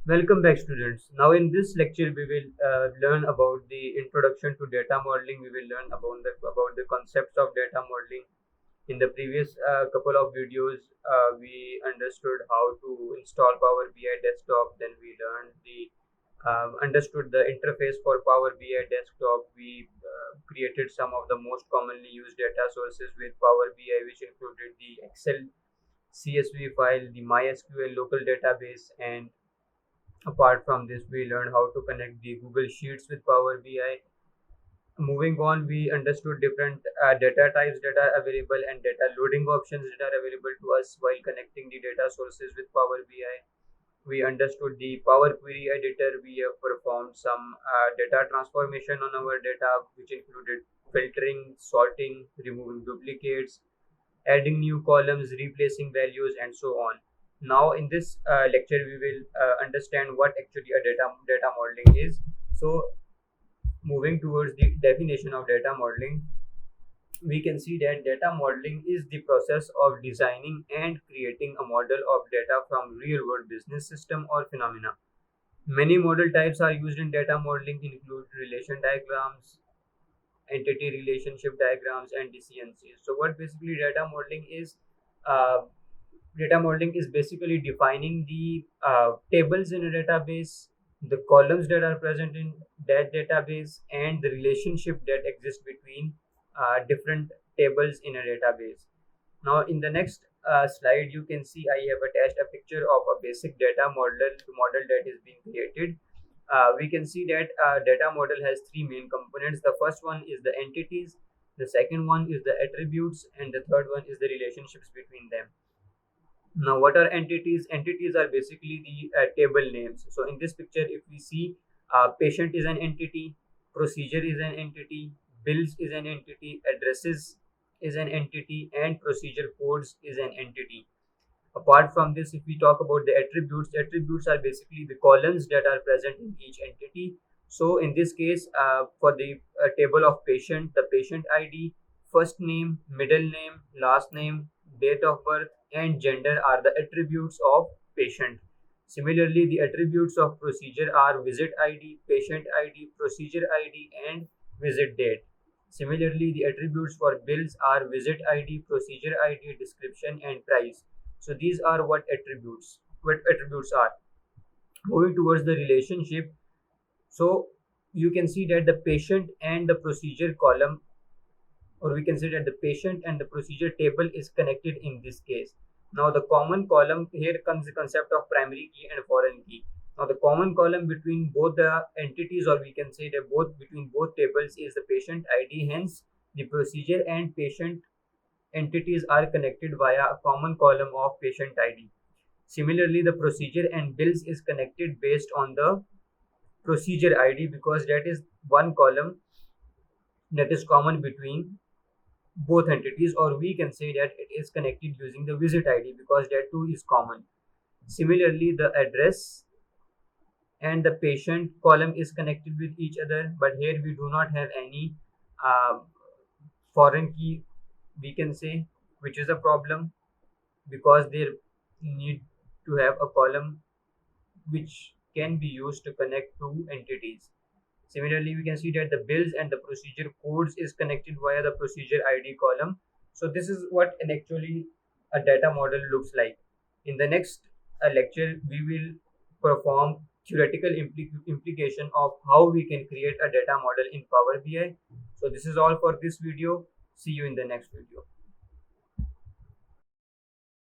Welcome back, students. Now, in this lecture, we will learn about the introduction to data modeling. We will learn about the concepts of data modeling. In the previous couple of videos, we understood how to install Power BI desktop. Then we learned the understood the interface for Power BI desktop. We created some of the most commonly used data sources with Power BI, which included the Excel CSV file, the MySQL local database, and apart from this, we learned how to connect the Google Sheets with Power BI. Moving on, we understood different data types that are available and data loading options that are available to us while connecting the data sources with Power BI. We understood the Power Query Editor. We have performed some data transformation on our data, which included filtering, sorting, removing duplicates, adding new columns, replacing values, and so on. Now, in this lecture, we will understand what actually a data modeling is. So, moving towards the definition of data modeling, we can see that data modeling is the process of designing and creating a model of data from real-world business system or phenomena. Many model types are used in data modeling, include relation diagrams, entity relationship diagrams, and DCNCs. So what basically uh, data modeling is basically defining the tables in a database, the columns that are present in that database, and the relationship that exists between different tables in a database. Now, in the next slide, you can see I have attached a picture of a basic data model that is being created. We can see that data model has three main components. The first one is the entities, the second one is the attributes, and the third one is the relationships between them. Now, what are entities? Entities are basically the table names. So, in this picture, if we see patient is an entity, procedure is an entity, bills is an entity, addresses is an entity, and procedure codes is an entity. Apart from this, if we talk about the attributes are basically the columns that are present in each entity. So in this case, for the table of patient, the patient ID, first name, middle name, last name, date of birth, and gender are the attributes of patient. Similarly, the attributes of procedure are visit ID, patient ID, procedure ID, and visit date. Similarly, the attributes for bills are visit ID, procedure ID, description, and price. So these are what attributes are. Moving towards the relationship, so you can see that the patient and the procedure column, or we can say that the patient and the procedure table is connected in this case. Now the common column, here comes the concept of primary key and foreign key. Now the common column between both the entities, or we can say that both between both tables, is the patient ID. Hence, the procedure and patient entities are connected via a common column of patient ID. Similarly, the procedure and bills is connected based on the procedure ID, because that is one column that is common between both entities, or we can say that it is connected using the visit ID because that too is common. Similarly, the address and the patient column is connected with each other, but here we do not have any uh, foreign key, we can say, which is a problem because they need to have a column which can be used to connect two entities. Similarly, we can see that the bills and the procedure codes is connected via the procedure ID column. So this is what an actually a data model looks like. In the next lecture, we will perform theoretical implication of how we can create a data model in Power BI. So this is all for this video. See you in the next video.